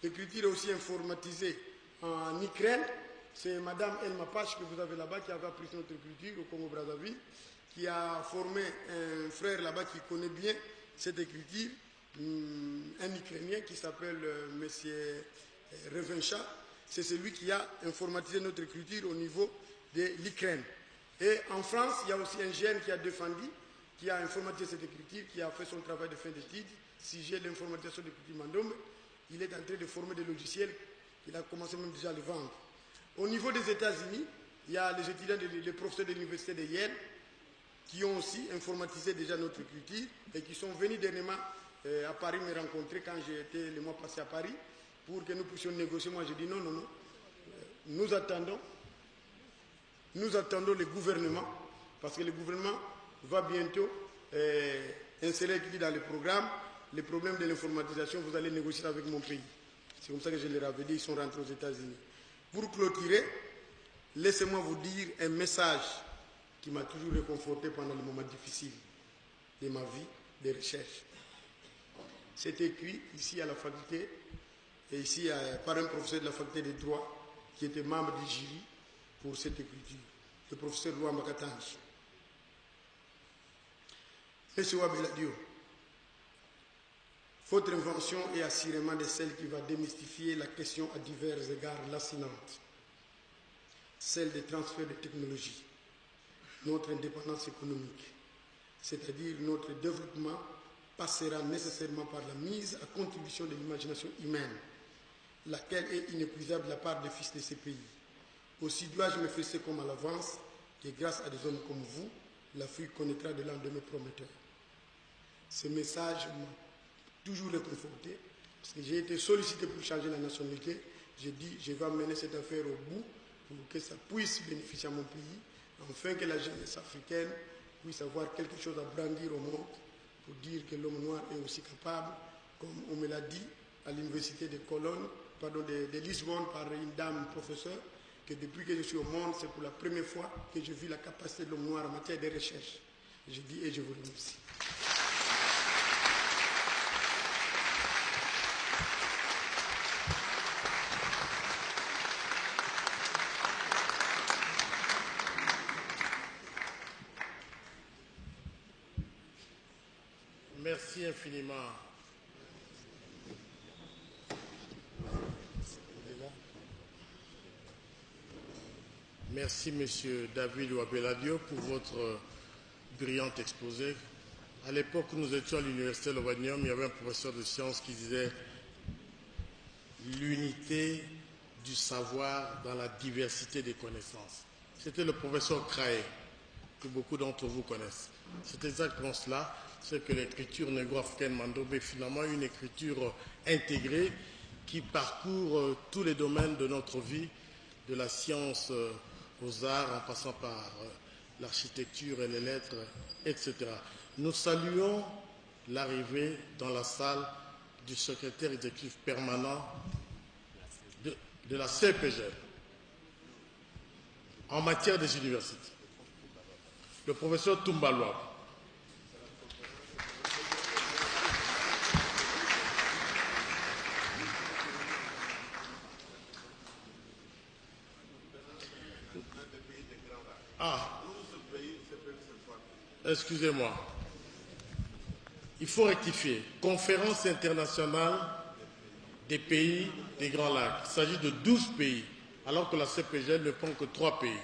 L'écriture est aussi informatisée en Ukraine. C'est Madame Elma Pache que vous avez là-bas, qui avait appris notre écriture au Congo-Brazzaville, qui a formé un frère là-bas qui connaît bien cette écriture, un Ukrainien qui s'appelle M. Revencha. C'est celui qui a informatisé notre écriture au niveau de l'Ukraine. Et en France, il y a aussi un jeune qui a défendu, qui a informatisé cette écriture, qui a fait son travail de fin d'études, sujet de l'informatisation de l'écriture Mandome. Il est en train de former des logiciels, il a commencé même déjà à les vendre. Au niveau des États-Unis, il y a les étudiants, les professeurs de l'université de Yale, qui ont aussi informatisé déjà notre écriture et qui sont venus dernièrement à Paris me rencontrer quand j'ai été le mois passé à Paris pour que nous puissions négocier. Moi, j'ai dit non, nous attendons le gouvernement, parce que le gouvernement va bientôt insérer dans le programme les problèmes de l'informatisation. Vous allez négocier avec mon pays. C'est comme ça que je leur avais dit, ils sont rentrés aux États-Unis. Pour clôturer, laissez-moi vous dire un message qui m'a toujours réconforté pendant les moments difficiles de ma vie de recherche. C'est écrit ici à la faculté, et ici par un professeur de la faculté de droit qui était membre du jury pour cette écriture, le professeur Luamba Katanji. Monsieur Wabeladio, votre invention est assurément de celle qui va démystifier la question à divers égards lancinante. celle des transferts de technologies, notre indépendance économique, c'est-à-dire notre développement, passera nécessairement par la mise à contribution de l'imagination humaine, laquelle est inépuisable de la part des fils de ces pays. Aussi dois-je me fesser comme à l'avance que grâce à des hommes comme vous, l'Afrique connaîtra des lendemains prometteurs. Ce message m'a toujours réconforté, parce que j'ai été sollicité pour changer la nationalité. J'ai dit, je vais amener cette affaire au bout pour que ça puisse bénéficier à mon pays, afin que la jeunesse africaine puisse avoir quelque chose à brandir au monde pour dire que l'homme noir est aussi capable, comme on me l'a dit à l'université de Lisbonne par une dame professeure, que depuis que je suis au monde, c'est pour la première fois que je vis la capacité de l'homme noir en matière de recherche. Je dis et je vous remercie. Merci infiniment. Merci, Monsieur David Ouabeladio, pour votre brillant exposé. À l'époque où nous étions à l'université Lovanium, il y avait un professeur de sciences qui disait l'unité du savoir dans la diversité des connaissances. C'était le professeur Craé, que beaucoup d'entre vous connaissent. C'est exactement cela, c'est que l'écriture négro-africaine Mandobé est finalement une écriture intégrée qui parcourt tous les domaines de notre vie, de la science aux arts, en passant par l'architecture et les lettres, etc. Nous saluons l'arrivée dans la salle du secrétaire exécutif permanent de la CPG en matière des universités, le professeur Toumbalwa. Ah, excusez-moi. Il faut rectifier. Conférence internationale des pays des Grands Lacs. Il s'agit de 12 pays, alors que la CPG ne prend que 3 pays.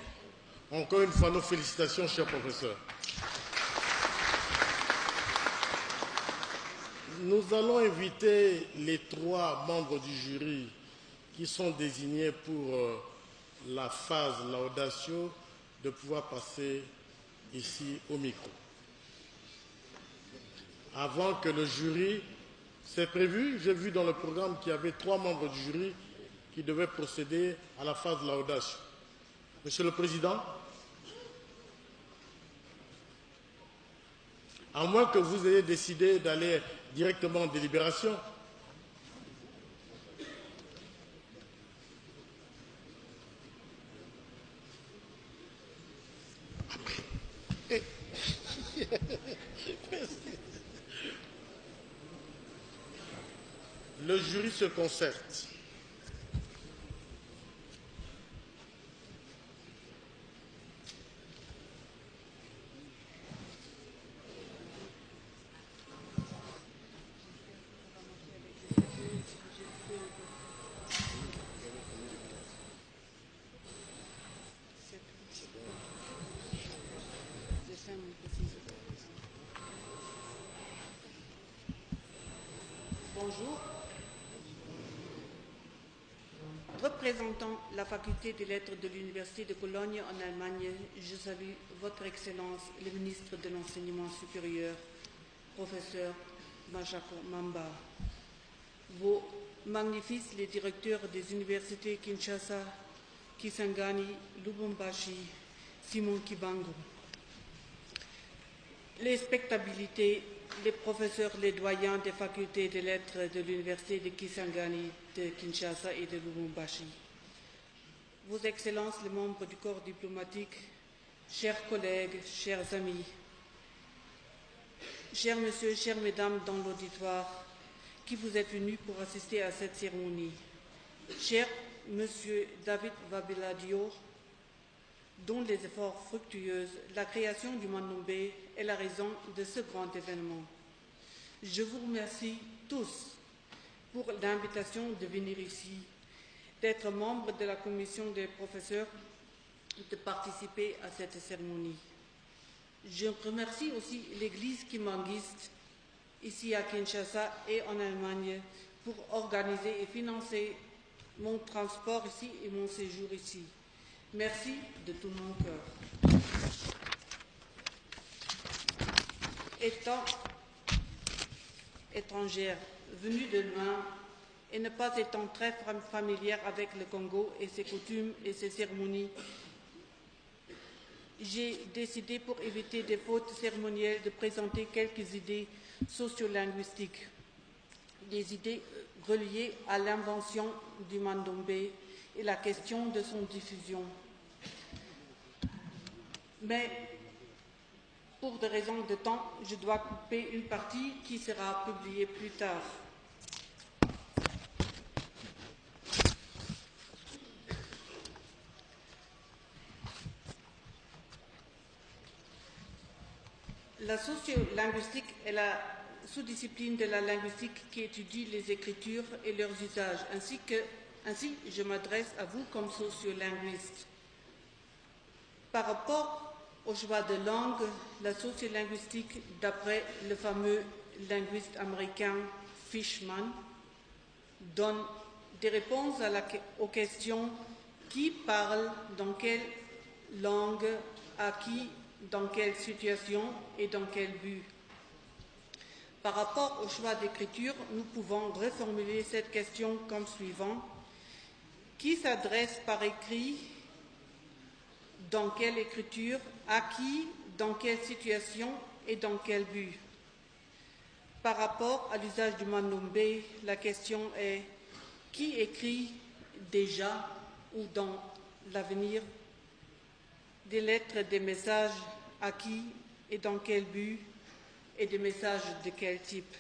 Encore une fois, nos félicitations, cher professeur. Nous allons inviter les 3 membres du jury qui sont désignés pour la phase laudatio de pouvoir passer ici au micro. Avant que le jury, c'est prévu, j'ai vu dans le programme qu'il y avait 3 membres du jury qui devaient procéder à la phase laudatio. Monsieur le Président, à moins que vous ayez décidé d'aller directement en délibération, le jury se concerte. Bonjour. Représentant la faculté des lettres de l'Université de Cologne en Allemagne, je salue Votre Excellence, le ministre de l'Enseignement supérieur, professeur Machako Mamba, vos magnifices les directeurs des universités Kinshasa, Kisangani, Lubumbashi, Simon Kibango, les spectabilités, les professeurs, les doyens des facultés des lettres de l'université de Kisangani, de Kinshasa et de Lubumbashi, Vos Excellences, les membres du corps diplomatique, chers collègues, chers amis, chers messieurs, chères mesdames dans l'auditoire, qui vous êtes venus pour assister à cette cérémonie, cher monsieur David Ouabeladio, dont les efforts fructueux, la création du Mandobé est la raison de ce grand événement. Je vous remercie tous pour l'invitation de venir ici, d'être membre de la commission des professeurs de participer à cette cérémonie. Je remercie aussi l'Église kimbanguiste ici à Kinshasa et en Allemagne pour organiser et financer mon transport ici et mon séjour ici. Merci de tout mon cœur. Étant étrangère, venue de loin et ne pas étant très familière avec le Congo et ses coutumes et ses cérémonies, j'ai décidé, pour éviter des fautes cérémonielles, de présenter quelques idées sociolinguistiques, des idées reliées à l'invention du mandombé et la question de son diffusion. Mais pour des raisons de temps, je dois couper une partie qui sera publiée plus tard. La sociolinguistique est la sous-discipline de la linguistique qui étudie les écritures et leurs usages. Ainsi, je m'adresse à vous comme sociolinguiste. Par rapport au choix de langue, la sociolinguistique, d'après le fameux linguiste américain Fishman, donne des réponses aux questions qui parle, dans quelle langue, à qui, dans quelle situation et dans quel but. Par rapport au choix d'écriture, nous pouvons reformuler cette question comme suivant. Qui s'adresse par écrit, dans quelle écriture, à qui, dans quelle situation et dans quel but? Par rapport à l'usage du mandombé, la question est qui écrit déjà ou dans l'avenir des lettres, des messages, à qui et dans quel but, et des messages de quel type?